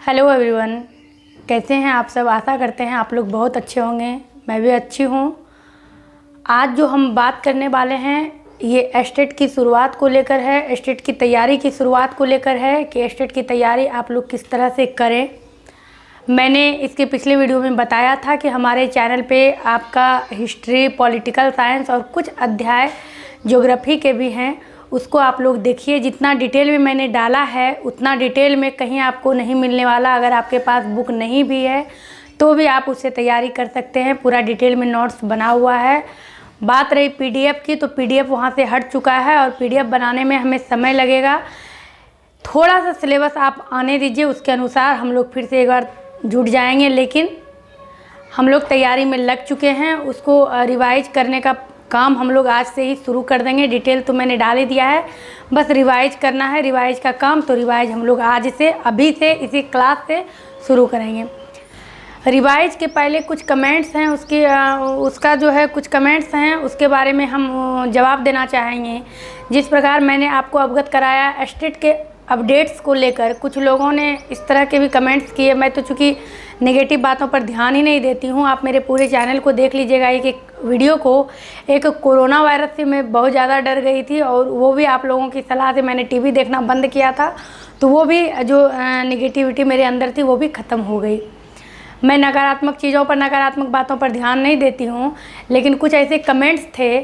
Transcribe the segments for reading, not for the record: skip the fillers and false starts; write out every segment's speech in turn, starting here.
Hello everyone, कैसे हैं आप सब। आशा करते हैं आप लोग बहुत अच्छे होंगे। मैं भी अच्छी हूँ। आज जो हम बात करने वाले हैं ये एस्टेट की शुरुआत को लेकर है, एस्टेट की तैयारी की शुरुआत को लेकर है कि एस्टेट की तैयारी आप लोग किस तरह से करें। मैंने इसके पिछले वीडियो में बताया था कि हमारे चैनल पे आपका हिस्ट्री, पॉलिटिकल साइंस और कुछ अध्याय ज्योग्राफी के भी हैं, उसको आप लोग देखिए। जितना डिटेल में मैंने डाला है उतना डिटेल में कहीं आपको नहीं मिलने वाला। अगर आपके पास बुक नहीं भी है तो भी आप उससे तैयारी कर सकते हैं। पूरा डिटेल में नोट्स बना हुआ है। बात रही पीडीएफ की, तो पीडीएफ वहाँ से हट चुका है और पीडीएफ बनाने में हमें समय लगेगा। थोड़ा सा सिलेबस आप आने दीजिए, उसके अनुसार हम लोग फिर से एक बार जुट जाएंगे। लेकिन हम लोग तैयारी में लग चुके हैं, उसको रिवाइज करने का काम हम लोग आज से ही शुरू कर देंगे। डिटेल तो मैंने डाल ही दिया है, बस रिवाइज करना है। रिवाइज का काम तो रिवाइज हम लोग आज से, अभी से, इसी क्लास से शुरू करेंगे। रिवाइज के पहले कुछ कमेंट्स हैं, उसका जो है कुछ कमेंट्स हैं, उसके बारे में हम जवाब देना चाहेंगे। जिस प्रकार मैंने आपको अवगत कराया एस्टेट के अपडेट्स को लेकर, कुछ लोगों ने इस तरह के भी कमेंट्स किए। मैं तो चूँकि नेगेटिव बातों पर ध्यान ही नहीं देती हूँ, आप मेरे पूरे चैनल को देख लीजिएगा। एक वीडियो को, एक कोरोना वायरस से मैं बहुत ज़्यादा डर गई थी और वो भी आप लोगों की सलाह से मैंने टीवी देखना बंद किया था, तो वो भी जो नेगेटिविटी मेरे अंदर थी वो भी ख़त्म हो गई। मैं नकारात्मक चीज़ों पर, नकारात्मक बातों पर ध्यान नहीं देती हूँ। लेकिन कुछ ऐसे कमेंट्स थे,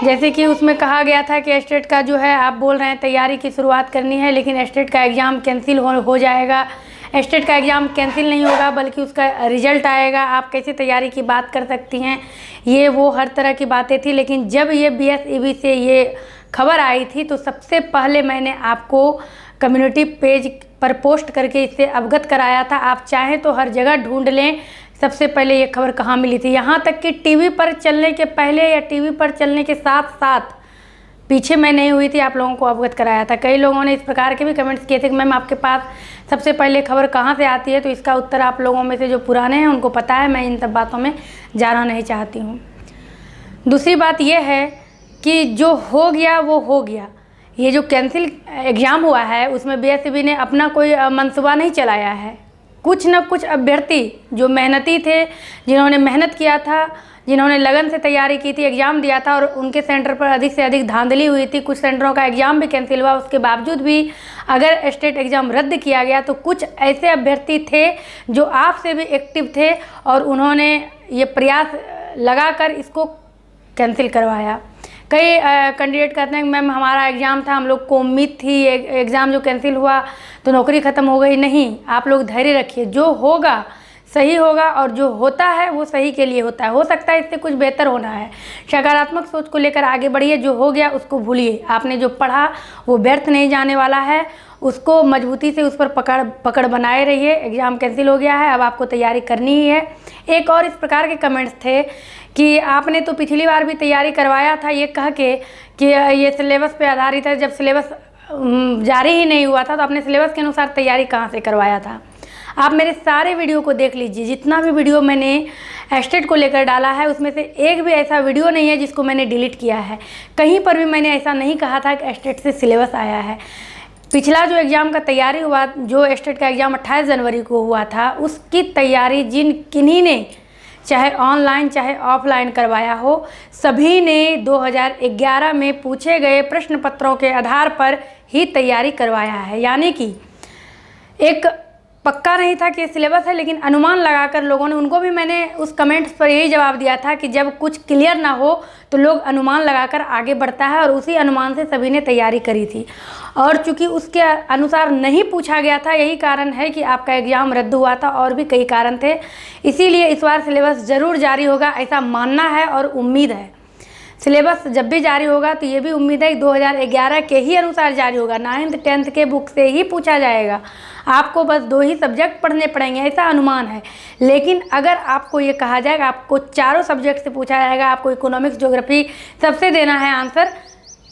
जैसे कि उसमें कहा गया था कि एस्टेट का जो है, आप बोल रहे हैं तैयारी की शुरुआत करनी है लेकिन एस्टेट का एग्ज़ाम कैंसिल हो जाएगा। एस्टेट का एग्ज़ाम कैंसिल नहीं होगा बल्कि उसका रिजल्ट आएगा, आप कैसे तैयारी की बात कर सकती हैं। ये वो हर तरह की बातें थी। लेकिन जब ये BSEB से ये खबर आई थी तो सबसे पहले मैंने आपको कम्युनिटी पेज पर पोस्ट करके इससे अवगत कराया था। आप चाहें तो हर जगह ढूंढ लें, सबसे पहले ये खबर कहाँ मिली थी। यहाँ तक कि टीवी पर चलने के पहले या टीवी पर चलने के साथ साथ पीछे मैं नहीं हुई थी, आप लोगों को अवगत कराया था। कई लोगों ने इस प्रकार के भी कमेंट्स किए थे कि मैम आपके पास सबसे पहले खबर कहाँ से आती है। तो इसका उत्तर आप लोगों में से जो पुराने हैं उनको पता है, मैं इन सब बातों में जाना नहीं चाहती हूँ। दूसरी बात यह है कि जो हो गया वो हो गया। ये जो कैंसिल एग्ज़ाम हुआ है उसमें BSEB ने अपना कोई मंसूबा नहीं चलाया है। कुछ न कुछ अभ्यर्थी जो मेहनती थे, जिन्होंने मेहनत किया था, जिन्होंने लगन से तैयारी की थी, एग्ज़ाम दिया था और उनके सेंटर पर अधिक से अधिक धांधली हुई थी। कुछ सेंटरों का एग्ज़ाम भी कैंसिल हुआ। उसके बावजूद भी अगर स्टेट एग्ज़ाम रद्द किया गया तो कुछ ऐसे अभ्यर्थी थे जो आपसे भी एक्टिव थे और उन्होंने ये प्रयास लगाकर इसको कैंसिल करवाया। कई कैंडिडेट कहते हैं कि मैम हमारा एग्ज़ाम था, हम लोग को उम्मीद थी एग्ज़ाम जो कैंसिल हुआ तो नौकरी ख़त्म हो गई। नहीं, आप लोग धैर्य रखिए, जो होगा सही होगा और जो होता है वो सही के लिए होता है। हो सकता है इससे कुछ बेहतर होना है। सकारात्मक सोच को लेकर आगे बढ़िए। जो हो गया उसको भूलिए। आपने जो पढ़ा वो व्यर्थ नहीं जाने वाला है, उसको मजबूती से उस पर पकड़ बनाए रहिए। एग्ज़ाम कैंसिल हो गया है, अब आपको तैयारी करनी ही है। एक और इस प्रकार के कमेंट्स थे कि आपने तो पिछली बार भी तैयारी करवाया था ये कह के कि ये सिलेबस पे आधारित है। जब सिलेबस जारी ही नहीं हुआ था तो आपने सिलेबस के अनुसार तैयारी कहाँ से करवाया था। आप मेरे सारे वीडियो को देख लीजिए। जितना भी वीडियो मैंने एस्टेट को लेकर डाला है उसमें से एक भी ऐसा वीडियो नहीं है जिसको मैंने डिलीट किया है। कहीं पर भी मैंने ऐसा नहीं कहा था कि एस्टेट से सिलेबस आया है। पिछला जो एग्ज़ाम का तैयारी हुआ, जो एस्टेट का एग्ज़ाम 28 जनवरी को हुआ था, उसकी तैयारी किन्हीं ने चाहे ऑनलाइन चाहे ऑफलाइन करवाया हो, सभी ने 2011 में पूछे गए प्रश्न पत्रों के आधार पर ही तैयारी करवाया है। यानी कि एक पक्का नहीं था कि सिलेबस है, लेकिन अनुमान लगाकर लोगों ने, उनको भी मैंने उस कमेंट्स पर यही जवाब दिया था कि जब कुछ क्लियर ना हो तो लोग अनुमान लगाकर आगे बढ़ता है और उसी अनुमान से सभी ने तैयारी करी थी। और चूंकि उसके अनुसार नहीं पूछा गया था, यही कारण है कि आपका एग्ज़ाम रद्द हुआ था। और भी कई कारण थे, इसीलिए इस बार सिलेबस ज़रूर जारी होगा, ऐसा मानना है और उम्मीद है। सिलेबस जब भी जारी होगा तो ये भी उम्मीद है कि 2011 के ही अनुसार जारी होगा। 9th 10th के बुक से ही पूछा जाएगा। आपको बस 2 ही सब्जेक्ट पढ़ने पड़ेंगे, ऐसा अनुमान है। लेकिन अगर आपको ये कहा जाएगा आपको चारों सब्जेक्ट से पूछा जाएगा, आपको इकोनॉमिक्स, ज्योग्राफी सबसे देना है आंसर,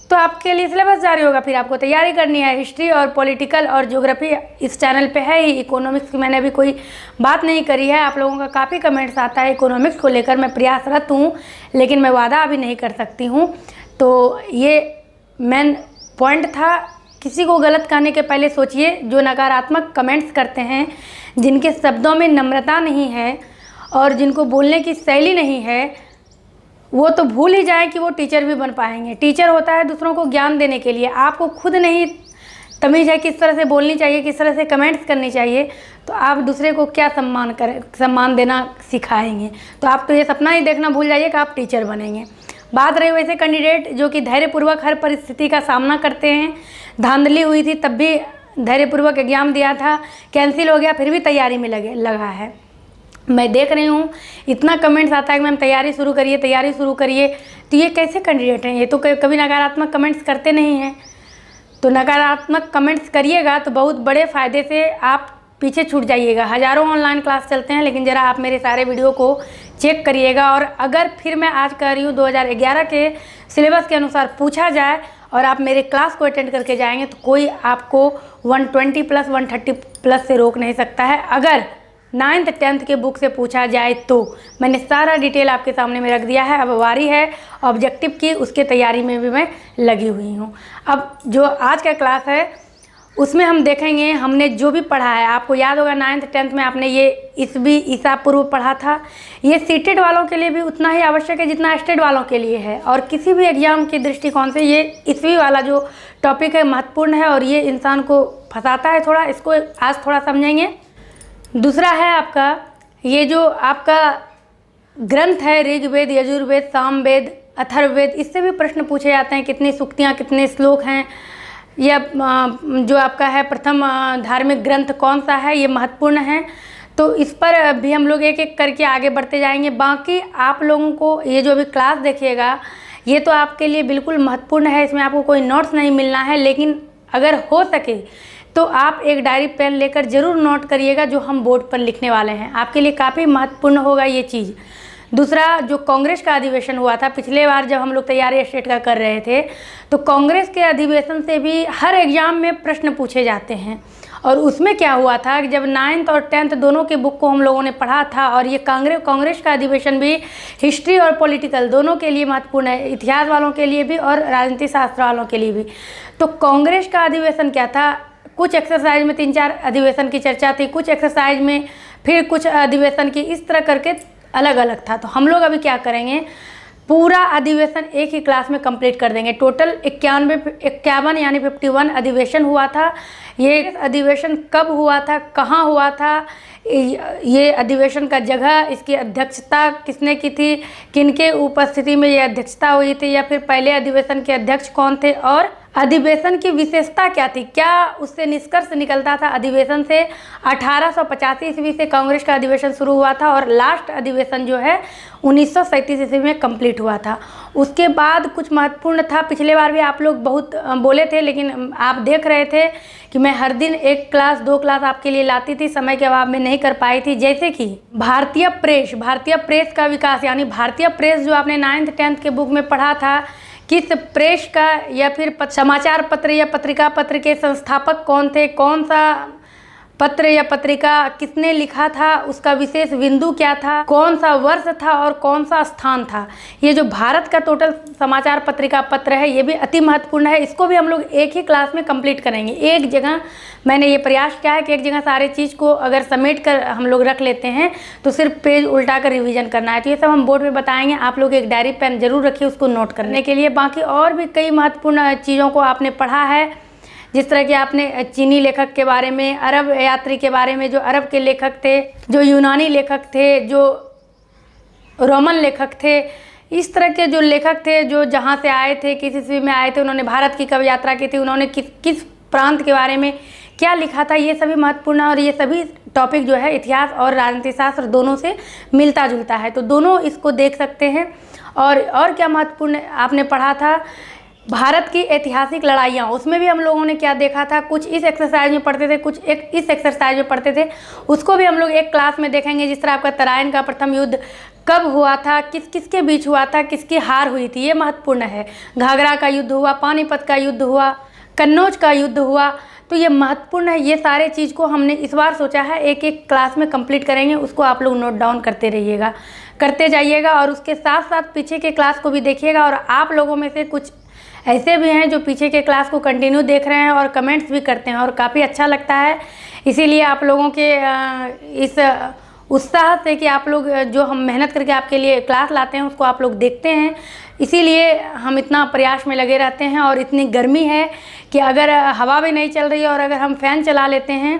तो आपके लिए सिलेबस जारी होगा। फिर आपको तैयारी करनी है। हिस्ट्री और पॉलिटिकल और ज्योग्राफी इस चैनल पे है ही। इकोनॉमिक्स की मैंने अभी कोई बात नहीं करी है। आप लोगों का काफ़ी कमेंट्स आता है इकोनॉमिक्स को लेकर। मैं प्रयासरत हूँ लेकिन मैं वादा अभी नहीं कर सकती हूँ। तो ये मेन पॉइंट था किसी को गलत कहने के पहले सोचिए। जो नकारात्मक कमेंट्स करते हैं, जिनके शब्दों में नम्रता नहीं है और जिनको बोलने की शैली नहीं है, वो तो भूल ही जाएं कि वो टीचर भी बन पाएंगे। टीचर होता है दूसरों को ज्ञान देने के लिए। आपको खुद नहीं तमीज़ है किस तरह से बोलनी चाहिए, किस तरह से कमेंट्स करनी चाहिए, तो आप दूसरे को क्या सम्मान देना सिखाएंगे। तो आप तो ये सपना ही देखना भूल जाइए कि आप टीचर बनेंगे। बात रही वैसे कैंडिडेट जो कि धैर्यपूर्वक हर परिस्थिति का सामना करते हैं। धांधली हुई थी तब भी धैर्यपूर्वक एग्जाम दिया था, कैंसिल हो गया फिर भी तैयारी में लगा है। मैं देख रही हूँ इतना कमेंट्स आता है कि मैम तैयारी शुरू करिए। तो ये कैसे कैंडिडेट हैं? ये तो कभी नकारात्मक कमेंट्स करते नहीं हैं। तो नकारात्मक कमेंट्स करिएगा तो बहुत बड़े फ़ायदे से आप पीछे छूट जाइएगा। हज़ारों ऑनलाइन क्लास चलते हैं, लेकिन ज़रा आप मेरे सारे वीडियो को चेक करिएगा। और अगर फिर मैं आज कह रही हूँ 2011 के सिलेबस के अनुसार पूछा जाए और आप मेरे क्लास को अटेंड करके जाएंगे तो कोई आपको 120 प्लस 130 प्लस से रोक नहीं सकता है। अगर 9th 10th के बुक से पूछा जाए तो मैंने सारा डिटेल आपके सामने में रख दिया है। अब वारी है ऑब्जेक्टिव की, उसके तैयारी में भी मैं लगी हुई हूँ। अब जो आज का क्लास है उसमें हम देखेंगे हमने जो भी पढ़ा है। आपको याद होगा 9th 10th में आपने ये ईसा पूर्व पढ़ा था। ये सीटेड वालों के लिए भी उतना ही आवश्यक है जितना स्टेट वालों के लिए है। और किसी भी एग्जाम के दृष्टिकोण से ये ईस्वी वाला जो टॉपिक है महत्वपूर्ण है और ये इंसान को फंसाता है थोड़ा। इसको आज थोड़ा समझेंगे। दूसरा है आपका ये जो आपका ग्रंथ है ऋग्वेद, यजुर्वेद, सामवेद, अथर्ववेद, इससे भी प्रश्न पूछे जाते हैं। कितनी सूक्तियाँ, कितने श्लोक हैं, या जो आपका है प्रथम धार्मिक ग्रंथ कौन सा है, ये महत्वपूर्ण है। तो इस पर भी हम लोग एक एक करके आगे बढ़ते जाएंगे। बाकी आप लोगों को ये जो भी क्लास देखिएगा ये तो आपके लिए बिल्कुल महत्वपूर्ण है। इसमें आपको कोई नोट्स नहीं मिलना है, लेकिन अगर हो सके तो आप एक डायरी पेन लेकर ज़रूर नोट करिएगा जो हम बोर्ड पर लिखने वाले हैं। आपके लिए काफ़ी महत्वपूर्ण होगा ये चीज़। दूसरा, जो कांग्रेस का अधिवेशन हुआ था पिछले बार जब हम लोग तैयारी स्टेट का कर रहे थे, तो कांग्रेस के अधिवेशन से भी हर एग्ज़ाम में प्रश्न पूछे जाते हैं। और उसमें क्या हुआ था कि जब 9th और 10th दोनों के बुक को हम लोगों ने पढ़ा था, और ये कांग्रेस का अधिवेशन भी हिस्ट्री और पॉलिटिकल दोनों के लिए महत्वपूर्ण है, इतिहास वालों के लिए भी और राजनीति शास्त्र वालों के लिए भी। तो कांग्रेस का अधिवेशन क्या था, कुछ एक्सरसाइज में 3-4 अधिवेशन की चर्चा थी, कुछ एक्सरसाइज में फिर कुछ अधिवेशन की, इस तरह करके अलग अलग था। तो हम लोग अभी क्या करेंगे, पूरा अधिवेशन एक ही क्लास में कंप्लीट कर देंगे। टोटल 51 यानी 51 अधिवेशन हुआ था। ये अधिवेशन कब हुआ था, कहाँ हुआ था, ये अधिवेशन का जगह, इसकी अध्यक्षता किसने की थी, किनके उपस्थिति में ये अध्यक्षता हुई थी, या फिर पहले अधिवेशन के अध्यक्ष कौन थे, और अधिवेशन की विशेषता क्या थी, क्या उससे निष्कर्ष निकलता था अधिवेशन से। 1885 ईस्वी से कांग्रेस का अधिवेशन शुरू हुआ था और लास्ट अधिवेशन जो है 1937 ईस्वी में कंप्लीट हुआ था। उसके बाद कुछ महत्वपूर्ण था, पिछले बार भी आप लोग बहुत बोले थे, लेकिन आप देख रहे थे कि मैं हर दिन 1 क्लास 2 क्लास आपके लिए लाती थी, समय के अभाव में नहीं कर पाई थी। जैसे कि भारतीय प्रेस का विकास, यानी भारतीय प्रेस जो आपने 9th 10th के बुक में पढ़ा था, किस प्रेस का या फिर समाचार पत्र या पत्रिका पत्र के संस्थापक कौन थे, कौन सा पत्र या पत्रिका किसने लिखा था, उसका विशेष बिंदु क्या था, कौन सा वर्ष था और कौन सा स्थान था। ये जो भारत का टोटल समाचार पत्रिका पत्र है ये भी अति महत्वपूर्ण है। इसको भी हम लोग एक ही क्लास में कंप्लीट करेंगे। एक जगह मैंने ये प्रयास किया है कि एक जगह सारे चीज़ को अगर समेट कर हम लोग रख लेते हैं तो सिर्फ पेज उल्टा कर रिवीजन करना है। तो ये सब हम बोर्ड में बताएंगे। आप लोग एक डायरी पेन जरूर रखिए उसको नोट करने के लिए। बाकी और भी कई महत्वपूर्ण चीज़ों को आपने पढ़ा है, जिस तरह कि आपने चीनी लेखक के बारे में, अरब यात्री के बारे में, जो अरब के लेखक थे, जो यूनानी लेखक थे, जो रोमन लेखक थे, इस तरह के जो लेखक थे जो जहाँ से आए थे, किस ईस्वी में आए थे, उन्होंने भारत की कब यात्रा की थी, उन्होंने किस प्रांत के बारे में क्या लिखा था, ये सभी महत्वपूर्ण है। और ये सभी टॉपिक जो है इतिहास और राजनीति शास्त्र दोनों से मिलता जुलता है, तो दोनों इसको देख सकते हैं। और क्या महत्वपूर्ण आपने पढ़ा था, भारत की ऐतिहासिक लड़ाइयाँ, उसमें भी हम लोगों ने क्या देखा था, कुछ इस एक्सरसाइज में पढ़ते थे, कुछ इस एक्सरसाइज में पढ़ते थे, उसको भी हम लोग एक क्लास में देखेंगे। जिस तरह आपका तराइन का प्रथम युद्ध कब हुआ था, किसके बीच हुआ था, किसकी हार हुई थी, ये महत्वपूर्ण है। घाघरा का युद्ध हुआ, पानीपत का युद्ध हुआ, कन्नौज का युद्ध हुआ, तो ये महत्वपूर्ण है। ये सारे चीज़ को हमने इस बार सोचा है एक एक क्लास में कंप्लीट करेंगे। उसको आप लोग नोट डाउन करते जाइएगा और उसके साथ साथ पीछे के क्लास को भी देखिएगा। और आप लोगों में से कुछ ऐसे भी हैं जो पीछे के क्लास को कंटिन्यू देख रहे हैं और कमेंट्स भी करते हैं और काफ़ी अच्छा लगता है। इसीलिए आप लोगों के इस उत्साह से कि आप लोग जो हम मेहनत करके आपके लिए क्लास लाते हैं उसको आप लोग देखते हैं, इसीलिए हम इतना प्रयास में लगे रहते हैं। और इतनी गर्मी है कि अगर हवा भी नहीं चल रही है और अगर हम फ़ैन चला लेते हैं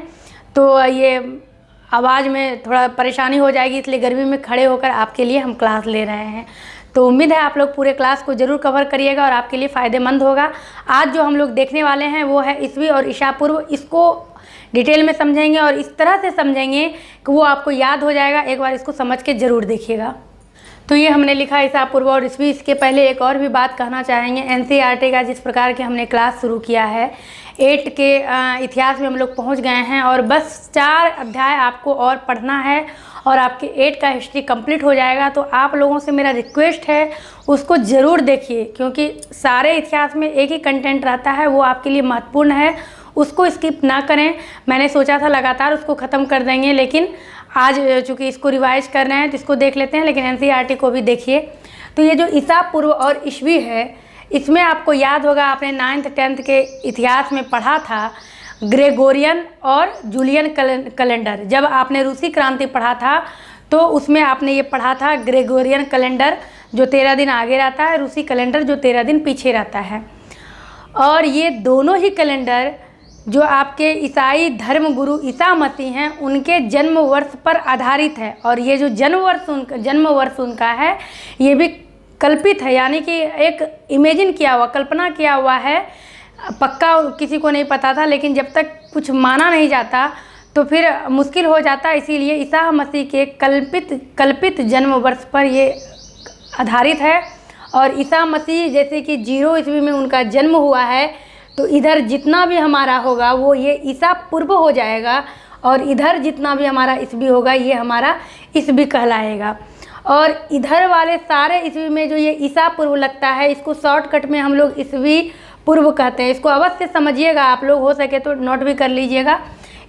तो ये आवाज़ में थोड़ा परेशानी हो जाएगी, इसलिए गर्मी में खड़े होकर आपके लिए हम क्लास ले रहे हैं। तो उम्मीद है आप लोग पूरे क्लास को ज़रूर कवर करिएगा और आपके लिए फ़ायदेमंद होगा। आज जो हम लोग देखने वाले हैं वो है ईस्वी और ईसा पूर्व। इसको डिटेल में समझेंगे और इस तरह से समझेंगे कि वो आपको याद हो जाएगा। एक बार इसको समझ के ज़रूर देखिएगा। तो ये हमने लिखा ईसा पूर्व और ईस्वी। इसके पहले एक और भी बात कहना चाहेंगे, एनसीईआरटी का जिस प्रकार के हमने क्लास शुरू किया है, 8 के इतिहास में हम लोग पहुंच गए हैं और बस 4 अध्याय आपको और पढ़ना है और आपके 8 का हिस्ट्री कंप्लीट हो जाएगा। तो आप लोगों से मेरा रिक्वेस्ट है उसको ज़रूर देखिए, क्योंकि सारे इतिहास में एक ही कंटेंट रहता है, वो आपके लिए महत्वपूर्ण है, उसको स्किप ना करें। मैंने सोचा था लगातार उसको ख़त्म कर देंगे, लेकिन आज चूँकि इसको रिवाइज कर रहे हैं तो इसको देख लेते हैं, लेकिन एनसीईआरटी को भी देखिए। तो ये जो ईसा पूर्व और ईस्वी है, इसमें आपको याद होगा आपने 9th 10th के इतिहास में पढ़ा था ग्रेगोरियन और जूलियन कैलेंडर। जब आपने रूसी क्रांति पढ़ा था तो उसमें आपने ये पढ़ा था ग्रेगोरियन कैलेंडर जो 13 दिन आगे रहता है, रूसी कैलेंडर जो 13 दिन पीछे रहता है। और ये दोनों ही कैलेंडर जो आपके ईसाई धर्म गुरु ईसा मसीह हैं उनके जन्म वर्ष पर आधारित है। और ये जो जन्म वर्ष उनका है ये भी कल्पित है, यानी कि एक इमेजिन किया हुआ, कल्पना किया हुआ है। पक्का किसी को नहीं पता था, लेकिन जब तक कुछ माना नहीं जाता तो फिर मुश्किल हो जाता। इसीलिए ईसा मसीह के कल्पित जन्म वर्ष पर ये आधारित है। और ईसा मसीह जैसे कि 0 ईस्वी में उनका जन्म हुआ है, तो इधर जितना भी हमारा होगा वो ये ईसा पूर्व हो जाएगा और इधर जितना भी हमारा ईस्वी होगा ये हमारा ईस्वी कहलाएगा। और इधर वाले सारे ईस्वी में जो ये ईसा पूर्व लगता है, इसको शॉर्टकट में हम लोग ईस्वी पूर्व कहते हैं। इसको अवश्य समझिएगा, आप लोग हो सके तो नोट भी कर लीजिएगा।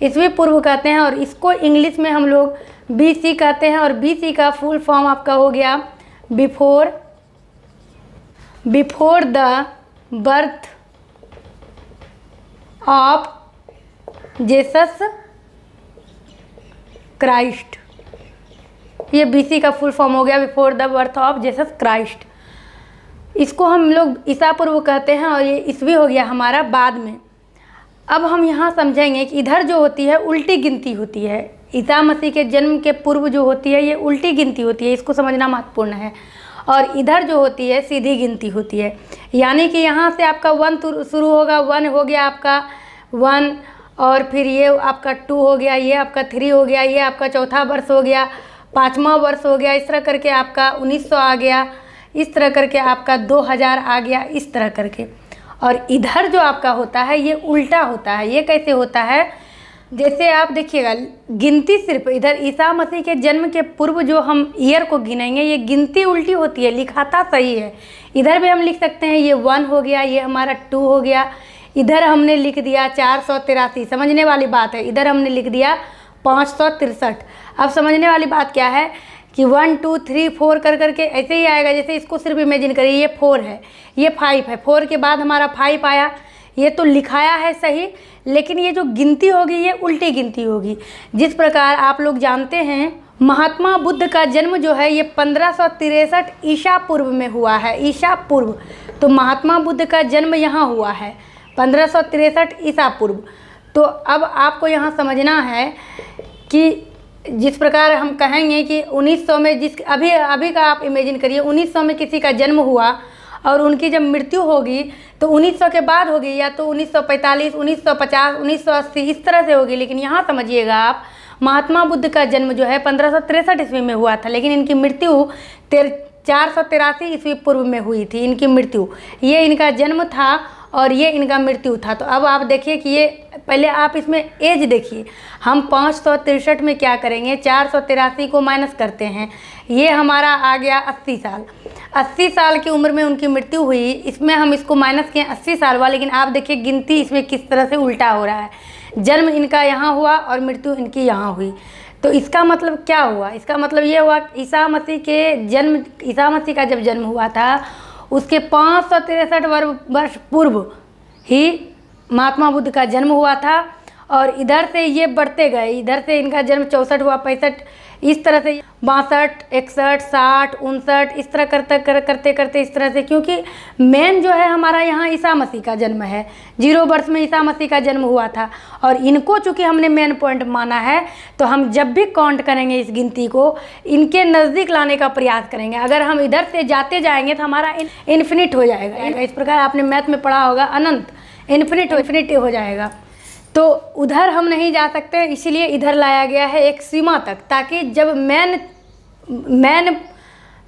ईस्वी पूर्व कहते हैं और इसको इंग्लिश में हम लोग BC कहते हैं। और BC का फुल फॉर्म आपका हो गया before the birth of Jesus Christ. ये BC का फुल फॉर्म हो गया before the birth of Jesus Christ. इसको हम लोग ईसा पूर्व कहते हैं और ये ईस्वी हो गया हमारा बाद में। अब हम यहाँ समझेंगे कि इधर जो होती है उल्टी गिनती होती है। ईसा मसीह के जन्म के पूर्व जो होती है ये उल्टी गिनती होती है, इसको समझना महत्वपूर्ण है। और इधर जो होती है सीधी गिनती होती है, यानी कि यहाँ से आपका 1 शुरू होगा, 1 हो गया आपका 1, और फिर ये आपका 2 हो गया, ये आपका 3 हो गया, ये आपका चौथा वर्ष हो गया, 5वां वर्ष हो गया, इस तरह करके आपका 1900 आ गया, इस तरह करके आपका 2000 आ गया, इस तरह करके। और इधर जो आपका होता है ये उल्टा होता है। ये कैसे होता है, जैसे आप देखिएगा गिनती सिर्फ इधर ईसा मसीह के जन्म के पूर्व जो हम ईयर को गिनेंगे ये गिनती उल्टी होती है, लिखाता सही है। इधर भी हम लिख सकते हैं ये 1 हो गया, ये हमारा 2 हो गया, इधर हमने लिख दिया 483, समझने वाली बात है। इधर हमने लिख दिया 563। अब समझने वाली बात क्या है कि 1 2 3 4 कर करके ऐसे ही आएगा। जैसे इसको सिर्फ इमेजिन करिए, ये 4 है, ये 5 है, 4 के बाद हमारा 5 आया। ये तो लिखाया है सही, लेकिन ये जो गिनती होगी ये उल्टी गिनती होगी। जिस प्रकार आप लोग जानते हैं महात्मा बुद्ध का जन्म जो है ये 1563 ईसा पूर्व में हुआ है। ईसा पूर्व, तो महात्मा बुद्ध का जन्म यहाँ हुआ है 1563 ईसा पूर्व। तो अब आपको यहाँ समझना है कि जिस प्रकार हम कहेंगे कि 1900 में अभी का आप इमेजिन करिए, 1900 में किसी का जन्म हुआ और उनकी जब मृत्यु होगी तो 1900 के बाद होगी, या तो 1945, 1950, 1980 इस तरह से होगी। लेकिन यहाँ समझिएगा आप, महात्मा बुद्ध का जन्म जो है 1563 ईस्वी में हुआ था, लेकिन इनकी मृत्यु 483 ईस्वी पूर्व में हुई थी। इनकी मृत्यु, ये इनका जन्म था और ये इनका मृत्यु था। तो अब आप देखिए कि ये पहले आप इसमें एज देखिए। हम 563 में क्या करेंगे, 483 को माइनस करते हैं, ये हमारा आ गया 80 साल। 80 साल की उम्र में उनकी मृत्यु हुई, इसमें हम इसको माइनस किए 80 साल हुआ। लेकिन आप देखिए गिनती इसमें किस तरह से उल्टा हो रहा है। जन्म इनका यहाँ हुआ और मृत्यु इनकी यहाँ हुई। तो इसका मतलब क्या हुआ, इसका मतलब ये हुआ ईसा मसीह का जब जन्म हुआ था उसके 563 वर्ष पूर्व ही महात्मा बुद्ध का जन्म हुआ था। और इधर से ये बढ़ते गए, इधर से इनका जन्म 64 हुआ, 65, इस तरह से 62, 61, 60, 59, इस तरह करते करते इस तरह से, क्योंकि मेन जो है हमारा यहाँ ईसा मसीह का जन्म है, 0 वर्ष में ईसा मसीह का जन्म हुआ था। और इनको चूँकि हमने मेन पॉइंट माना है, तो हम जब भी काउंट करेंगे इस गिनती को, इनके नज़दीक लाने का प्रयास करेंगे। अगर हम इधर से जाते जाएंगे तो हमारा इन्फिनिट हो जाएगा। इस प्रकार आपने मैथ में पढ़ा होगा, अनंत, इन्फिनिटी हो जाएगा। तो उधर हम नहीं जा सकते, इसीलिए इधर लाया गया है एक सीमा तक, ताकि जब मेन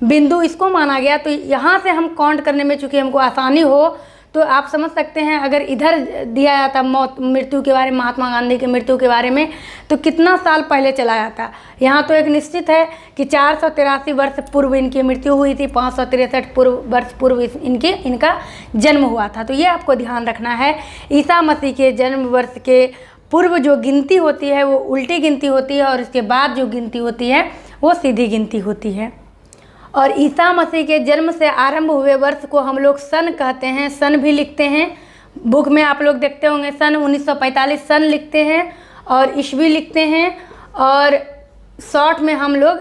बिंदु इसको माना गया तो यहाँ से हम काउंट करने में चूँकि हमको आसानी हो, तो आप समझ सकते हैं अगर इधर दिया जाता मृत्यु के बारे में, महात्मा गांधी की मृत्यु के बारे में, तो कितना साल पहले चला जाता। यहाँ तो एक निश्चित है कि 483 वर्ष पूर्व इनकी मृत्यु हुई थी, 563 वर्ष पूर्व इनका जन्म हुआ था। तो ये आपको ध्यान रखना है। ईसा मसीह के जन्म वर्ष के पूर्व जो गिनती होती है वो उल्टी गिनती होती है, और इसके बाद जो गिनती होती है वो सीधी गिनती होती है। और ईसा मसीह के जन्म से आरंभ हुए वर्ष को हम लोग सन कहते हैं, सन भी लिखते हैं। बुक में आप लोग देखते होंगे सन 1945 सन लिखते हैं, और ईस्वी लिखते हैं, और शॉर्ट में हम लोग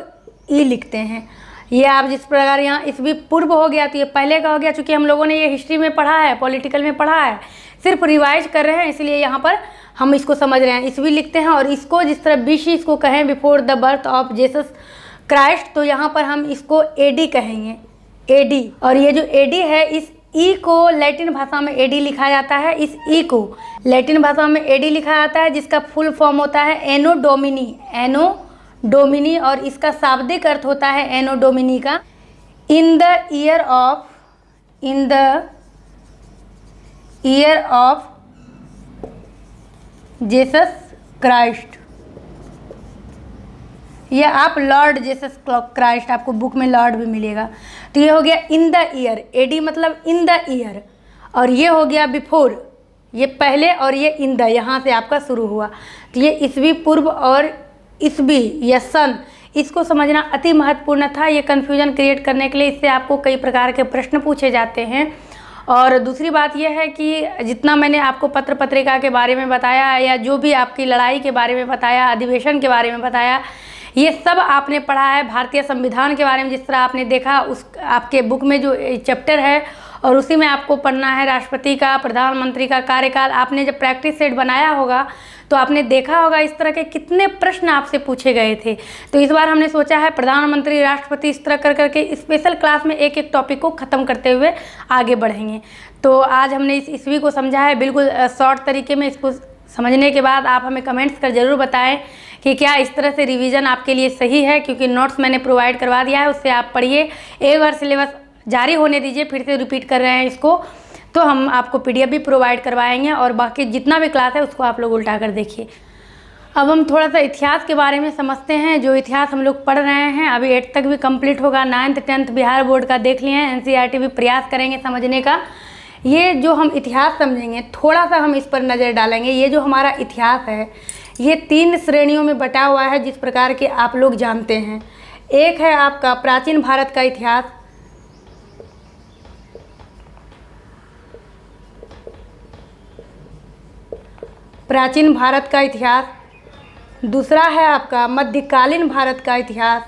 ई लिखते हैं। ये आप जिस प्रकार यहाँ ईस्वी पूर्व हो गया तो ये पहले का हो गया, चूँकि हम लोगों ने ये हिस्ट्री में पढ़ा है, पॉलिटिकल में पढ़ा है, सिर्फ रिवाइज कर रहे हैं, इसलिए यहाँ पर हम इसको समझ रहे हैं। ईस्वी लिखते हैं, और इसको जिस तरह बीसी इसको कहें, before the birth of Jesus Christ, तो यहाँ पर हम इसको एडी कहेंगे, एडी। और ये जो एडी है, इस ई को लैटिन भाषा में एडी लिखा जाता है। इस ई को लैटिन भाषा में एडी लिखा जाता है, जिसका फुल फॉर्म होता है एनो डोमिनी, और इसका शाब्दिक अर्थ होता है एनो डोमिनी का in the year of Jesus Christ, या आप लॉर्ड जीसस क्राइस्ट, आपको बुक में लॉर्ड भी मिलेगा। तो ये हो गया इन द ईयर, एडी मतलब इन द ईयर, और ये हो गया बिफोर, ये पहले, और ये इन द यहाँ से आपका शुरू हुआ। तो ये ईस्वी पूर्व और ईस्वी या सन, इसको समझना अति महत्वपूर्ण था। ये कन्फ्यूजन क्रिएट करने के लिए इससे आपको कई प्रकार के प्रश्न पूछे जाते हैं। और दूसरी बात यह है कि जितना मैंने आपको पत्र पत्रिका के बारे में बताया, या जो भी आपकी लड़ाई के बारे में बताया, अधिवेशन के बारे में बताया, ये सब आपने पढ़ा है। भारतीय संविधान के बारे में जिस तरह आपने देखा, उस आपके बुक में जो चैप्टर है, और उसी में आपको पढ़ना है राष्ट्रपति का, प्रधानमंत्री का कार्यकाल। आपने जब प्रैक्टिस सेट बनाया होगा तो आपने देखा होगा इस तरह के कितने प्रश्न आपसे पूछे गए थे। तो इस बार हमने सोचा है प्रधानमंत्री, राष्ट्रपति, इस तरह कर करके स्पेशल क्लास में एक एक टॉपिक को ख़त्म करते हुए आगे बढ़ेंगे। तो आज हमने इस ईस्वी को समझा है बिल्कुल शॉर्ट तरीके में। इसको समझने के बाद आप हमें कमेंट्स कर ज़रूर बताएं कि क्या इस तरह से रिवीजन आपके लिए सही है, क्योंकि नोट्स मैंने प्रोवाइड करवा दिया है, उससे आप पढ़िए। एक बार सिलेबस जारी होने दीजिए, फिर से रिपीट कर रहे हैं इसको, तो हम आपको PDF भी प्रोवाइड करवाएंगे, और बाकी जितना भी क्लास है उसको आप लोग उल्टा कर देखिए। अब हम थोड़ा सा इतिहास के बारे में समझते हैं। जो इतिहास हम लोग पढ़ रहे हैं, अभी 8th तक भी कंप्लीट होगा, 9th 10th बिहार बोर्ड का देख लिए हैं, NCERT भी प्रयास करेंगे समझने का। ये जो हम इतिहास समझेंगे, थोड़ा सा हम इस पर नज़र डालेंगे। ये जो हमारा इतिहास है, ये 3 श्रेणियों में बटा हुआ है, जिस प्रकार के आप लोग जानते हैं। एक है आपका प्राचीन भारत का इतिहास, प्राचीन भारत का इतिहास। दूसरा है आपका मध्यकालीन भारत का इतिहास,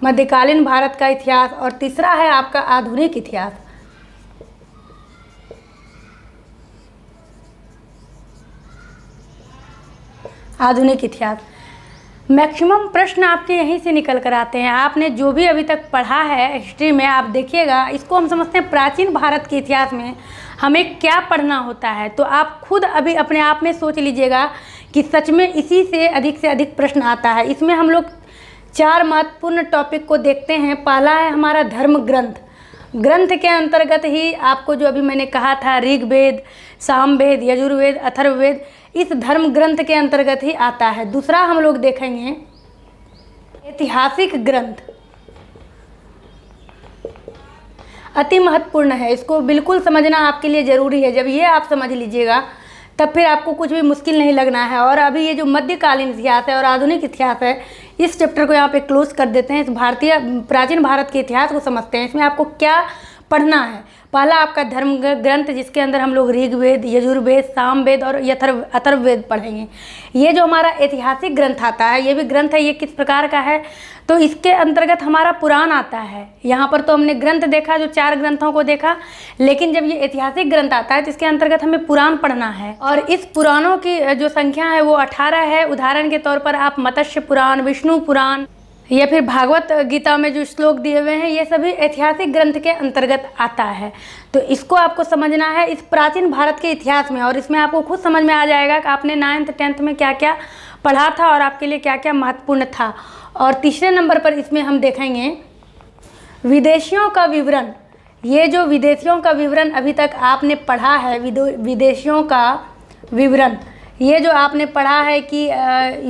मध्यकालीन भारत का इतिहास। और तीसरा है आपका आधुनिक इतिहास। आधुनिक इतिहास मैक्सिमम प्रश्न आपके यहीं से निकल कर आते हैं। आपने जो भी अभी तक पढ़ा है हिस्ट्री में, आप देखिएगा, इसको हम समझते हैं प्राचीन भारत के इतिहास में हमें क्या पढ़ना होता है। तो आप खुद अभी अपने आप में सोच लीजिएगा कि सच में इसी से अधिक प्रश्न आता है। इसमें हम लोग 4 महत्वपूर्ण टॉपिक को देखते हैं। पहला है हमारा धर्म ग्रंथ। ग्रंथ के अंतर्गत ही आपको जो अभी मैंने कहा था, ऋग्वेद, सामवेद, यजुर्वेद, अथर्ववेद, इस धर्म ग्रंथ के अंतर्गत ही आता है। दूसरा हम लोग देखेंगे ऐतिहासिक ग्रंथ, अति महत्वपूर्ण है, इसको बिल्कुल समझना आपके लिए ज़रूरी है। जब ये आप समझ लीजिएगा तब फिर आपको कुछ भी मुश्किल नहीं लगना है। और अभी ये जो मध्यकालीन इतिहास है और आधुनिक इतिहास है, इस चैप्टर को यहाँ पे क्लोज कर देते हैं। इस प्राचीन भारत के इतिहास को समझते हैं। इसमें आपको क्या पढ़ना है? पहला आपका धर्म ग्रंथ, जिसके अंदर हम लोग ऋग्वेद, यजुर्वेद, सामवेद और अथर्ववेद पढ़ेंगे। ये जो हमारा ऐतिहासिक ग्रंथ आता है, ये भी ग्रंथ है, ये किस प्रकार का है? तो इसके अंतर्गत हमारा पुराण आता है। यहाँ पर तो हमने ग्रंथ देखा, जो 4 ग्रंथों को देखा, लेकिन जब ये ऐतिहासिक ग्रंथ आता है तो इसके अंतर्गत हमें पुराण पढ़ना है। और इस पुराणों की जो संख्या है वो 18 है। उदाहरण के तौर पर आप मत्स्य पुराण, विष्णु पुराण या फिर भागवत गीता में जो श्लोक दिए हुए हैं, ये सभी ऐतिहासिक ग्रंथ के अंतर्गत आता है। तो इसको आपको समझना है इस प्राचीन भारत के इतिहास में, और इसमें आपको खुद समझ में आ जाएगा कि आपने 9th 10th में क्या क्या पढ़ा था और आपके लिए क्या क्या महत्वपूर्ण था। और तीसरे नंबर पर इसमें हम देखेंगे विदेशियों का विवरण। ये जो विदेशियों का विवरण अभी तक आपने पढ़ा है, विदेशियों का विवरण, ये जो आपने पढ़ा है कि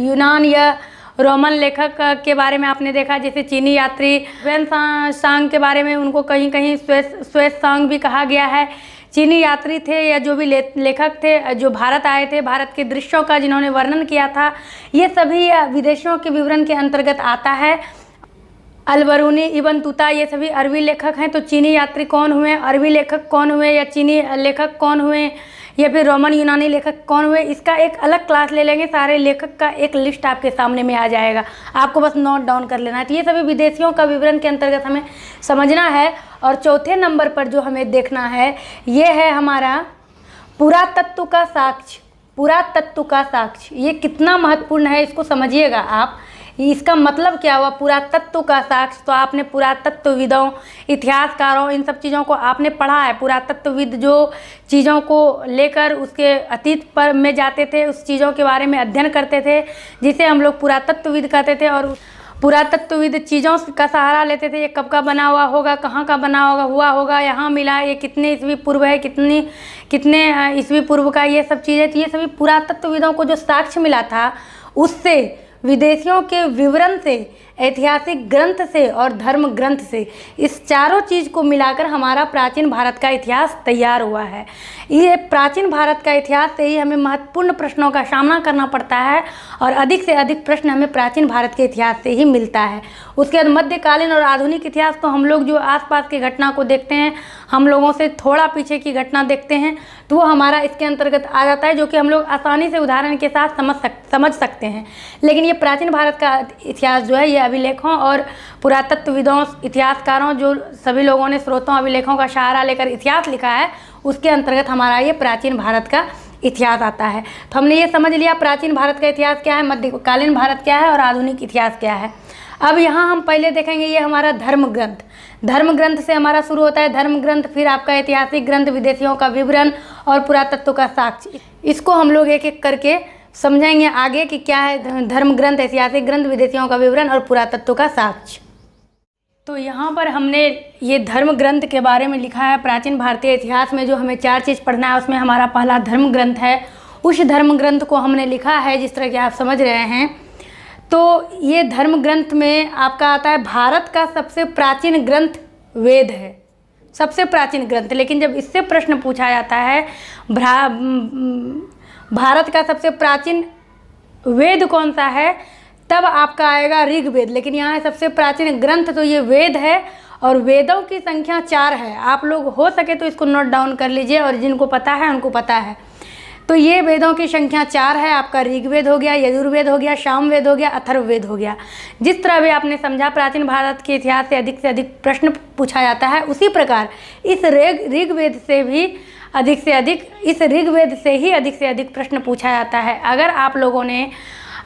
यूनान या रोमन लेखक के बारे में आपने देखा, जैसे चीनी यात्री ह्वेन-सांग के बारे में उनको कहीं कहीं ह्वेन-सांग भी कहा गया है। चीनी यात्री थे या जो भी लेखक थे जो भारत आए थे, भारत के दृश्यों का जिन्होंने वर्णन किया था, ये सभी विदेशियों के विवरण के अंतर्गत आता है। अल-बरूनी, इब्न तूता, ये सभी अरबी लेखक हैं। तो चीनी यात्री कौन हुए, अरबी लेखक कौन हुए, या चीनी लेखक कौन हुए, या फिर रोमन यूनानी लेखक कौन हुए, इसका एक अलग क्लास ले लेंगे। सारे लेखक का एक लिस्ट आपके सामने में आ जाएगा, आपको बस नोट डाउन कर लेना है। तो ये सभी विदेशियों का विवरण के अंतर्गत हमें समझना है। और चौथे नंबर पर जो हमें देखना है, ये है हमारा पुरातत्व का साक्ष्य। पुरातत्व का साक्ष्य ये कितना महत्वपूर्ण है, इसको समझिएगा आप। इसका मतलब क्या हुआ पुरातत्व का साक्ष्य? तो आपने पुरातत्वविदों, इतिहासकारों, इन सब चीज़ों को आपने पढ़ा है। पुरातत्वविद जो चीज़ों को लेकर उसके अतीत पर में जाते थे, उस चीज़ों के बारे में अध्ययन करते थे, जिसे हम लोग पुरातत्वविद कहते थे। और पुरातत्वविद चीज़ों का सहारा लेते थे। ये कब का बना हुआ होगा, कहाँ का बना हुआ होगा, यहाँ मिला, ये कितने ईस्वी पूर्व है, कितने ईस्वी पूर्व का, ये सब चीज़ें। तो ये सभी पुरातत्वविदों को जो साक्ष्य मिला था, उससे, विदेशियों के विवरण से, ऐतिहासिक ग्रंथ से और धर्म ग्रंथ से, इस चारों चीज़ को मिलाकर हमारा प्राचीन भारत का इतिहास तैयार हुआ है। ये प्राचीन भारत का इतिहास से ही हमें महत्वपूर्ण प्रश्नों का सामना करना पड़ता है, और अधिक से अधिक प्रश्न हमें प्राचीन भारत के इतिहास से ही मिलता है। उसके बाद मध्यकालीन और आधुनिक इतिहास, तो हम लोग जो आसपास की घटना को देखते हैं, हम लोगों से थोड़ा पीछे की घटना देखते हैं, तो वो हमारा इसके अंतर्गत आ जाता है, जो कि हम लोग आसानी से उदाहरण के साथ समझ सकते हैं। लेकिन ये प्राचीन भारत का इतिहास जो है, ये अभिलेखों और पुरातत्वविदों, इतिहासकारों, जो सभी लोगों ने स्रोतों, अभिलेखों का सहारा लेकर इतिहास लिखा है, उसके अंतर्गत हमारा ये प्राचीन भारत का इतिहास आता है। तो हमने ये समझ लिया प्राचीन भारत का इतिहास क्या है, मध्यकालीन भारत क्या है और आधुनिक इतिहास क्या है। अब यहाँ हम पहले देखेंगे ये हमारा धर्म ग्रंथ। धर्म ग्रंथ से हमारा शुरू होता है धर्म ग्रंथ, फिर आपका ऐतिहासिक ग्रंथ, विदेशियों का विवरण और पुरातत्व का साक्ष्य। इसको हम लोग एक एक करके समझेंगे आगे कि क्या है धर्म ग्रंथ, ऐतिहासिक ग्रंथ, विदेशियों का विवरण और पुरातत्व का साक्ष्य। तो यहाँ पर हमने ये धर्म ग्रंथ के बारे में लिखा है। प्राचीन भारतीय इतिहास में जो हमें 4 चीज़ पढ़ना है, उसमें हमारा पहला धर्म ग्रंथ है। उस धर्म ग्रंथ को हमने लिखा है जिस तरह कि आप समझ रहे हैं। तो ये धर्म ग्रंथ में आपका आता है भारत का सबसे प्राचीन ग्रंथ वेद है, सबसे प्राचीन ग्रंथ। लेकिन जब इससे प्रश्न पूछा जाता है भारत का सबसे प्राचीन वेद कौन सा है, तब आपका आएगा ऋग्वेद। लेकिन यहाँ है सबसे प्राचीन ग्रंथ, तो ये वेद है और वेदों की संख्या 4 है। आप लोग हो सके तो इसको नोट डाउन कर लीजिए, और जिनको पता है उनको पता है। तो ये वेदों की संख्या 4 है। आपका ऋग्वेद हो गया, यजुर्वेद हो गया, सामवेद हो गया, अथर्ववेद हो गया। जिस तरह भी आपने समझा प्राचीन भारत के इतिहास से अधिक प्रश्न पूछा जाता है, उसी प्रकार इस ऋग्वेद से भी अधिक से अधिक प्रश्न पूछा जाता है। अगर आप लोगों ने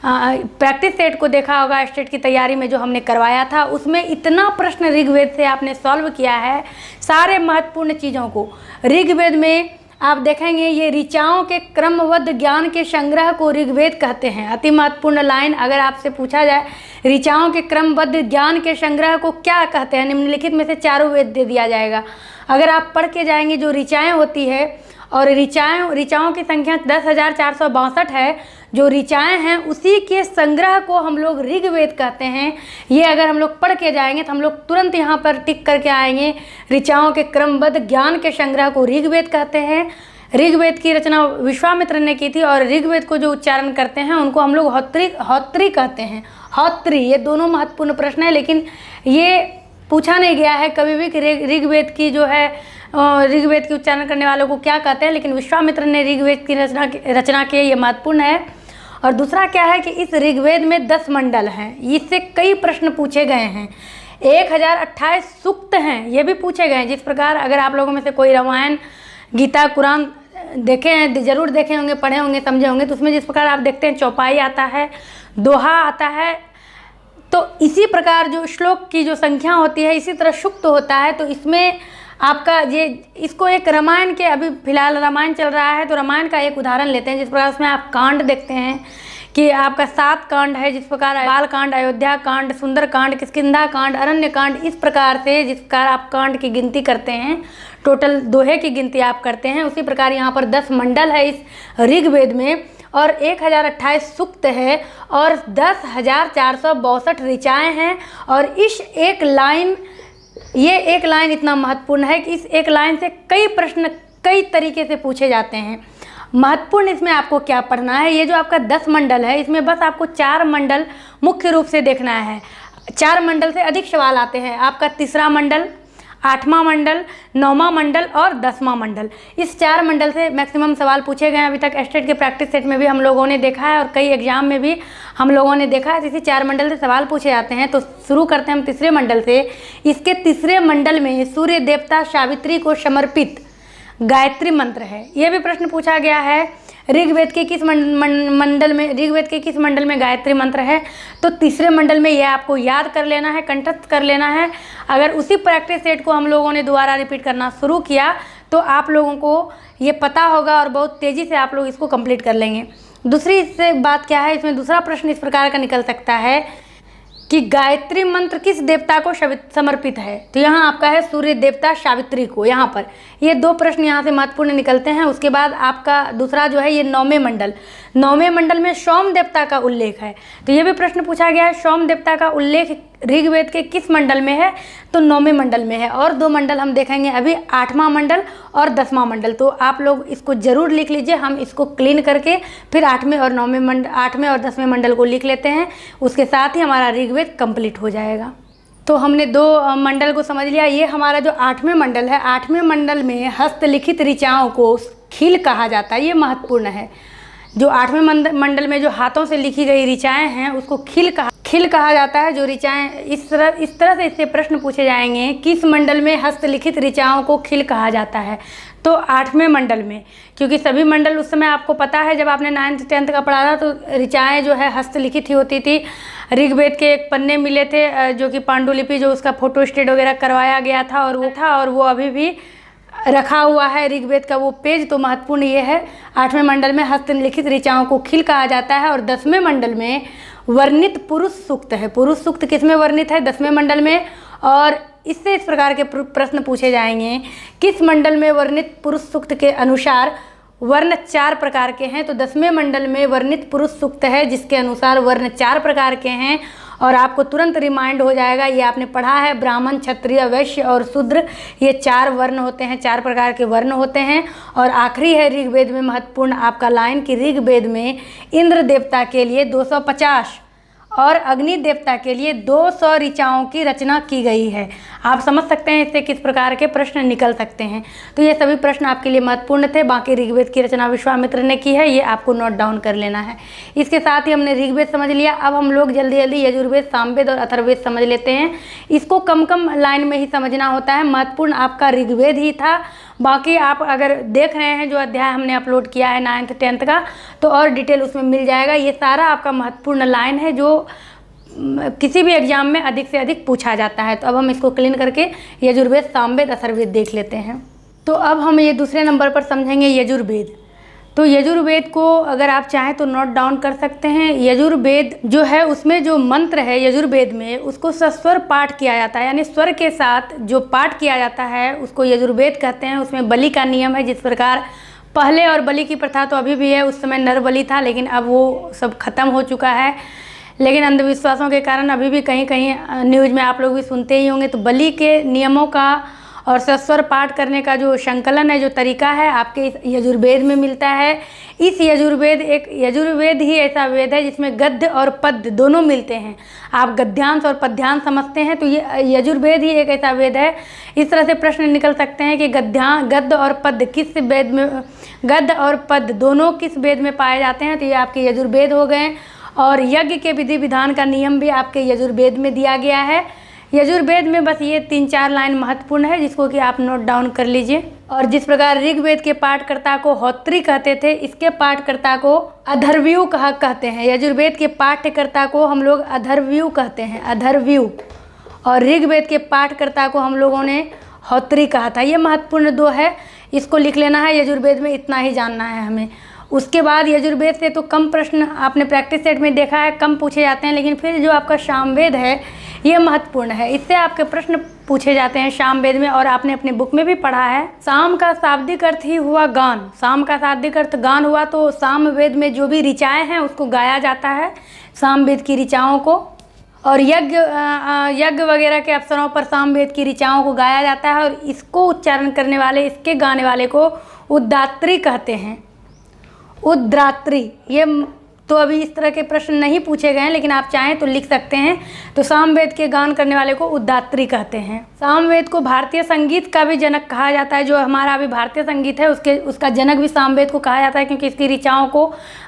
प्रैक्टिस सेट को देखा होगा, स्टेट की तैयारी में जो हमने करवाया था, उसमें इतना प्रश्न ऋग्वेद से आपने सॉल्व किया है, सारे महत्वपूर्ण चीज़ों को। ऋग्वेद में आप देखेंगे ये ऋचाओं के क्रमबद्ध ज्ञान के संग्रह को ऋग्वेद कहते हैं। अति महत्वपूर्ण लाइन, अगर आपसे पूछा जाए ऋचाओं के क्रमबद्ध ज्ञान के संग्रह को क्या कहते हैं, निम्नलिखित में से चारों वेद दे दिया जाएगा। अगर आप पढ़ के जाएंगे जो ऋचाएँ होती है, और ऋचाओं की संख्या 10,462 है। जो ऋचाएँ हैं उसी के संग्रह को हम लोग ऋग्वेद कहते हैं। ये अगर हम लोग पढ़ के जाएंगे तो हम लोग तुरंत यहाँ पर टिक करके आएंगे, ऋचाओं के क्रमबद्ध ज्ञान के संग्रह को ऋग्वेद कहते हैं। ऋग्वेद की रचना विश्वामित्र ने की थी और ऋग्वेद को जो उच्चारण करते हैं उनको हम लोग होत्री कहते हैं। होत्री, ये दोनों महत्वपूर्ण प्रश्न है, लेकिन ये पूछा नहीं गया है कभी भी कि ऋग्वेद की जो है ऋग्वेद की उच्चारण करने वालों को क्या कहते हैं, लेकिन विश्वामित्र ने ऋग्वेद की रचना की, ये महत्वपूर्ण है। और दूसरा क्या है कि इस ऋग्वेद में 10 मंडल हैं, इससे कई प्रश्न पूछे गए हैं। 1028 सूक्त हैं, ये भी पूछे गए हैं। जिस प्रकार अगर आप लोगों में से कोई रामायण, गीता, कुरान देखे हैं, ज़रूर देखे होंगे, पढ़े होंगे, समझे होंगे, तो उसमें जिस प्रकार आप देखते हैं चौपाई आता है, दोहा आता है, तो इसी प्रकार जो श्लोक की जो संख्या होती है इसी तरह सूक्त होता है। तो इसमें आपका ये इसको एक रामायण के, अभी फिलहाल रामायण चल रहा है तो रामायण का एक उदाहरण लेते हैं। जिस प्रकार उसमें आप कांड देखते हैं कि आपका 7 कांड है, जिस प्रकार बाल कांड, अयोध्या कांड, सुंदर कांड, किष्किंधा कांड, अरण्य कांड, इस प्रकार से जिस प्रकार आप कांड की गिनती करते हैं, टोटल दोहे की गिनती आप करते हैं, उसी प्रकार यहाँ पर 10 मंडल है इस ऋग्वेद में और 1028 सूक्त है और 10,462 ऋचाएँ हैं। और इस एक लाइन, ये एक लाइन इतना महत्वपूर्ण है कि इस एक लाइन से कई प्रश्न कई तरीके से पूछे जाते हैं। महत्वपूर्ण इसमें आपको क्या पढ़ना है, ये जो आपका 10 मंडल है इसमें बस आपको 4 मंडल मुख्य रूप से देखना है। 4 मंडल से अधिक सवाल आते हैं। आपका तीसरा मंडल, 8वां मंडल, 9वां मंडल और 10वां मंडल, इस 4 मंडल से मैक्सिमम सवाल पूछे गए हैं। अभी तक एस्टेट के प्रैक्टिस सेट में भी हम लोगों ने देखा है और कई एग्जाम में भी हम लोगों ने देखा है, इसी 4 मंडल से सवाल पूछे जाते हैं। तो शुरू करते हैं हम तीसरे मंडल से। इसके तीसरे मंडल में सूर्य देवता सावित्री को समर्पित गायत्री मंत्र है। यह भी प्रश्न पूछा गया है, ऋग्वेद के किस मंडल में गायत्री मंत्र है। तो तीसरे मंडल में यह आपको याद कर लेना है, कंठस्थ कर लेना है। अगर उसी प्रैक्टिस सेट को हम लोगों ने दोबारा रिपीट करना शुरू किया तो आप लोगों को ये पता होगा और बहुत तेज़ी से आप लोग इसको कंप्लीट कर लेंगे। दूसरी इससे बात क्या है, इसमें दूसरा प्रश्न इस प्रकार का निकल सकता है कि गायत्री मंत्र किस देवता को समर्पित है। तो यहाँ आपका है सूर्य देवता सावित्री को। यहाँ पर ये 2 प्रश्न यहाँ से महत्वपूर्ण निकलते हैं। उसके बाद आपका दूसरा जो है ये 9वें मंडल में सोम देवता का उल्लेख है। तो ये भी प्रश्न पूछा गया है, सोम देवता का उल्लेख ऋग्वेद के किस मंडल में है, तो 9वें मंडल में है। और 2 मंडल हम देखेंगे अभी, 8वां मंडल और 10वां मंडल। तो आप लोग इसको ज़रूर लिख लीजिए, हम इसको क्लीन करके फिर 8वें और 10वें मंडल को लिख लेते हैं। उसके साथ ही हमारा ऋग्वेद कंप्लीट हो जाएगा। तो हमने 2 मंडल को समझ लिया। ये हमारा जो 8वें मंडल है, 8वें मंडल में हस्तलिखित ऋचाओं को खिल कहा जाता है। ये महत्वपूर्ण है। जो 8वें मंडल में जो हाथों से लिखी गई ऋचाएँ हैं उसको खिल कहा जाता है। जो ऋचाएँ इस तरह से इससे प्रश्न पूछे जाएंगे, किस मंडल में हस्तलिखित ऋचाओं को खिल कहा जाता है। तो 8वें मंडल में, क्योंकि सभी मंडल उस समय आपको पता है जब आपने 9th 10th का पढ़ा था तो ऋचाएँ जो है हस्तलिखित ही होती थी। ऋग्वेद के एक पन्ने मिले थे जो कि पांडुलिपि, जो उसका फोटो स्टेट वगैरह करवाया गया था और वो अभी भी रखा हुआ है ऋग्वेद का वो पेज। तो महत्वपूर्ण ये है, 8वें मंडल में हस्तलिखित ऋचाओं को खिल कहा जाता है। और 10वें मंडल में वर्णित पुरुष सूक्त है। पुरुष सूक्त किस में वर्णित है, 10वें मंडल में। और इससे इस प्रकार के प्रश्न पूछे जाएंगे, किस मंडल में वर्णित पुरुष सूक्त के अनुसार वर्ण 4 प्रकार के हैं। तो 10वें मंडल में वर्णित पुरुष सूक्त है जिसके अनुसार वर्ण 4 प्रकार के हैं। और आपको तुरंत रिमाइंड हो जाएगा, ये आपने पढ़ा है, ब्राह्मण, क्षत्रिय, वैश्य और शूद्र, ये 4 वर्ण होते हैं, 4 प्रकार के वर्ण होते हैं। और आखिरी है ऋग्वेद में महत्वपूर्ण आपका लाइन कि ऋग्वेद में इंद्र देवता के लिए 250 और अग्नि देवता के लिए 200 ऋचाओं की रचना की गई है। आप समझ सकते हैं इससे किस प्रकार के प्रश्न निकल सकते हैं। तो ये सभी प्रश्न आपके लिए महत्वपूर्ण थे। बाकी ऋग्वेद की रचना विश्वामित्र ने की है, ये आपको नोट डाउन कर लेना है। इसके साथ ही हमने ऋग्वेद समझ लिया। अब हम लोग जल्दी जल्दी यजुर्वेद, सामवेद और अथर्ववेद समझ लेते हैं। इसको कम लाइन में ही समझना होता है। महत्वपूर्ण आपका ऋग्वेद ही था। बाकी आप अगर देख रहे हैं जो अध्याय हमने अपलोड किया है 9th 10th का, तो और डिटेल उसमें मिल जाएगा। ये सारा आपका महत्वपूर्ण लाइन है जो किसी भी एग्जाम में अधिक से अधिक पूछा जाता है। तो अब हम इसको क्लीन करके यजुर्वेद, सामवेद, अथर्ववेद देख लेते हैं। तो अब हम ये दूसरे नंबर पर समझेंगे यजुर्वेद। तो यजुर्वेद को अगर आप चाहें तो नोट डाउन कर सकते हैं। यजुर्वेद जो है उसमें जो मंत्र है यजुर्वेद में, उसको सस्वर पाठ किया जाता है, यानी स्वर के साथ जो पाठ किया जाता है उसको यजुर्वेद कहते हैं। उसमें बलि का नियम है। जिस प्रकार पहले और बलि की प्रथा तो अभी भी है, उस समय नर बलि था, लेकिन अब वो सब खत्म हो चुका है। लेकिन अंधविश्वासों के कारण अभी भी कहीं कहीं न्यूज़ में आप लोग भी सुनते ही होंगे। तो बलि के नियमों का और सस्वर पाठ करने का जो संकलन है, जो तरीका है, आपके इस यजुर्वेद में मिलता है। इस यजुर्वेद ही ऐसा वेद है जिसमें गद्य और पद्य दोनों मिलते हैं। आप गद्यांश और पद्यांश समझते हैं, तो ये यजुर्वेद ही एक ऐसा वेद है। इस तरह से प्रश्न निकल सकते हैं कि गद्य और पद्य किस वेद में, गद्य और पद्य दोनों किस वेद में पाए जाते हैं, तो ये आपके यजुर्वेद हो गए। और यज्ञ के विधि विधान का नियम भी आपके यजुर्वेद में दिया गया है। यजुर्वेद में बस ये 3-4 लाइन महत्वपूर्ण है, जिसको कि आप नोट डाउन कर लीजिए। और जिस प्रकार ऋग्वेद के पाठकर्ता को होत्री कहते थे, इसके पाठकर्ता को अधर्व्यू कहते हैं। यजुर्वेद के पाठ्यकर्ता को हम लोग अधर्व्यू कहते हैं, अधर्व्यू। और ऋग्वेद के पाठकर्ता को हम लोगों ने होत्री कहा था। ये महत्वपूर्ण 2 है, इसको लिख लेना है। यजुर्वेद में इतना ही जानना है हमें। उसके बाद यजुर्वेद से तो कम प्रश्न आपने प्रैक्टिस सेट में देखा है, कम पूछे जाते हैं, लेकिन फिर जो आपका सामवेद है ये महत्वपूर्ण है। इससे आपके प्रश्न पूछे जाते हैं सामवेद में, और आपने अपने बुक में भी पढ़ा है। साम का शाब्दिक अर्थ ही हुआ गान। साम का शाब्दिक अर्थ गान हुआ, तो सामवेद में जो भी ऋचाएँ हैं उसको गाया जाता है, सामवेद की ऋचाओं को। और यज्ञ वगैरह के अवसरों पर सामवेद की ऋचाओं को गाया जाता है, और इसको उच्चारण करने वाले, इसके गाने वाले को उद्दात्री कहते हैं, उद्रात्री। ये तो अभी इस तरह के प्रश्न नहीं पूछे गए हैं, लेकिन आप चाहें तो लिख सकते हैं। तो सामवेद के गान करने वाले को उद्दात्री कहते हैं। सामवेद को भारतीय संगीत का भी जनक कहा जाता है। जो हमारा अभी भारतीय संगीत है उसका जनक भी सामवेद को कहा जाता है, क्योंकि इसकी ऋचाओं को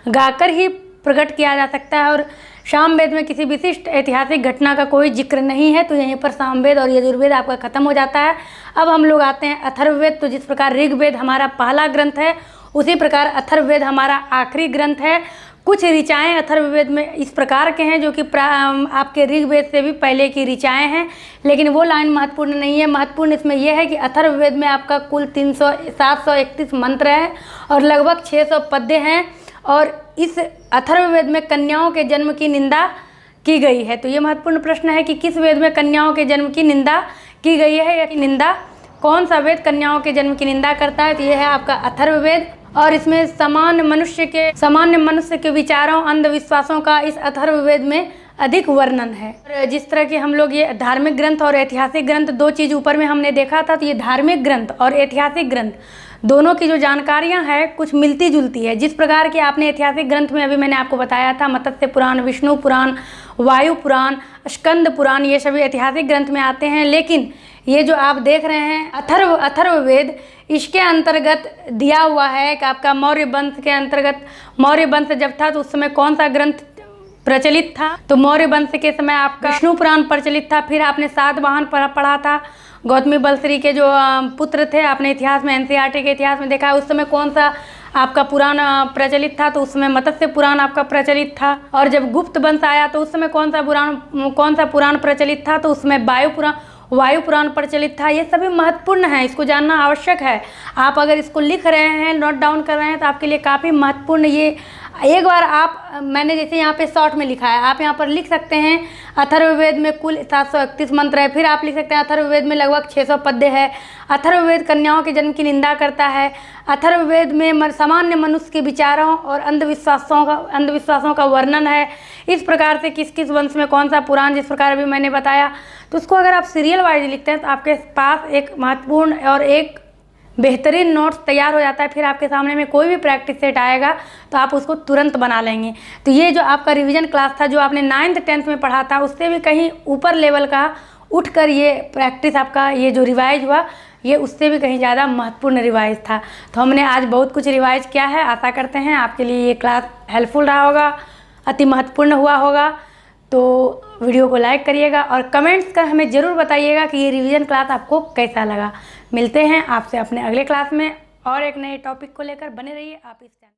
गाकर ही प्रकट किया जा सकता है। और सामवेद में किसी विशिष्ट ऐतिहासिक घटना का कोई जिक्र नहीं है, तो यहीं पर सामवेद और यजुर्वेद आपका खत्म हो जाता है। अब हम लोग आते हैं अथर्ववेद। तो जिस प्रकार ऋग्वेद हमारा पहला ग्रंथ है, उसी प्रकार अथर्ववेद हमारा आखिरी ग्रंथ है। कुछ ऋचाएँ अथर्ववेद में इस प्रकार के हैं जो कि आपके ऋग्वेद से भी पहले की ऋचाएँ हैं, लेकिन वो लाइन महत्वपूर्ण नहीं है। महत्वपूर्ण इसमें यह है कि अथर्ववेद में आपका कुल 731 मंत्र है और लगभग 600 पद्य हैं। और इस अथर्ववेद में कन्याओं के जन्म की निंदा की गई है। तो ये महत्वपूर्ण प्रश्न है कि किस वेद में कन्याओं के जन्म की निंदा की गई है, या निंदा कौन सा वेद कन्याओं के जन्म की निंदा करता है। तो ये है आपका अथर्ववेद। और इसमें सामान्य मनुष्य के विचारों, अंधविश्वासों का इस अथर्ववेद में अधिक वर्णन है। और जिस तरह के हम लोग ये धार्मिक ग्रंथ और ऐतिहासिक ग्रंथ, 2 चीज़ ऊपर में हमने देखा था, तो ये धार्मिक ग्रंथ और ऐतिहासिक ग्रंथ दोनों की जो जानकारियां हैं कुछ मिलती जुलती है। जिस प्रकार की आपने ऐतिहासिक ग्रंथ में अभी मैंने आपको बताया था, मत्स्य पुराण, विष्णु पुराण, वायु पुराण, स्कंद पुराण, ये सभी ऐतिहासिक ग्रंथ में आते हैं। लेकिन ये जो आप देख रहे हैं अथर्ववेद, इसके अंतर्गत दिया हुआ है कि आपका मौर्य वंश के अंतर्गत, मौर्य वंश जब था तो उस समय कौन सा ग्रंथ प्रचलित था। तो मौर्य वंश के समय आपका विष्णु पुराण प्रचलित था। फिर आपने सातवाहन पढ़ा था, गौतमी बलश्री के जो पुत्र थे, आपने इतिहास में NCERT के इतिहास में देखा है। उस समय कौन सा आपका पुराण प्रचलित था, तो उस समय मत्स्य पुराण आपका प्रचलित था। और जब गुप्त वंश आया तो उस समय कौन सा पुराण प्रचलित था, तो उसमें वायु पुराण प्रचलित था। ये सभी महत्वपूर्ण है, इसको जानना आवश्यक है। आप अगर इसको लिख रहे हैं, नोट डाउन कर रहे हैं, तो आपके लिए काफ़ी महत्वपूर्ण। ये एक बार मैंने जैसे यहाँ पे शॉर्ट में लिखा है, आप यहाँ पर लिख सकते हैं अथर्ववेद में कुल 731 मंत्र है। फिर आप लिख सकते हैं अथर्ववेद में लगभग 600 पद्य है। अथर्ववेद कन्याओं के जन्म की निंदा करता है। अथर्ववेद में सामान्य मनुष्य के विचारों और अंधविश्वासों का वर्णन है। इस प्रकार से किस किस वंश में कौन सा पुराण, जिस प्रकार अभी मैंने बताया, तो उसको अगर आप सीरियल वाइज लिखते हैं तो आपके पास एक महत्वपूर्ण और एक बेहतरीन नोट्स तैयार हो जाता है। फिर आपके सामने में कोई भी प्रैक्टिस सेट आएगा तो आप उसको तुरंत बना लेंगे। तो ये जो आपका रिवीजन क्लास था, जो आपने 9th 10th में पढ़ा था, उससे भी कहीं ऊपर लेवल का उठकर ये प्रैक्टिस आपका ये जो रिवाइज हुआ, ये उससे भी कहीं ज़्यादा महत्वपूर्ण रिवाइज था। तो हमने आज बहुत कुछ रिवाइज किया है। आशा करते हैं आपके लिए ये क्लास हेल्पफुल रहा होगा, अति महत्वपूर्ण हुआ होगा। तो वीडियो को लाइक करिएगा और कमेंट्स कर हमें ज़रूर बताइएगा कि ये रिवीजन क्लास आपको कैसा लगा। मिलते हैं आपसे अपने अगले क्लास में और एक नए टॉपिक को लेकर। बने रहिए आप इस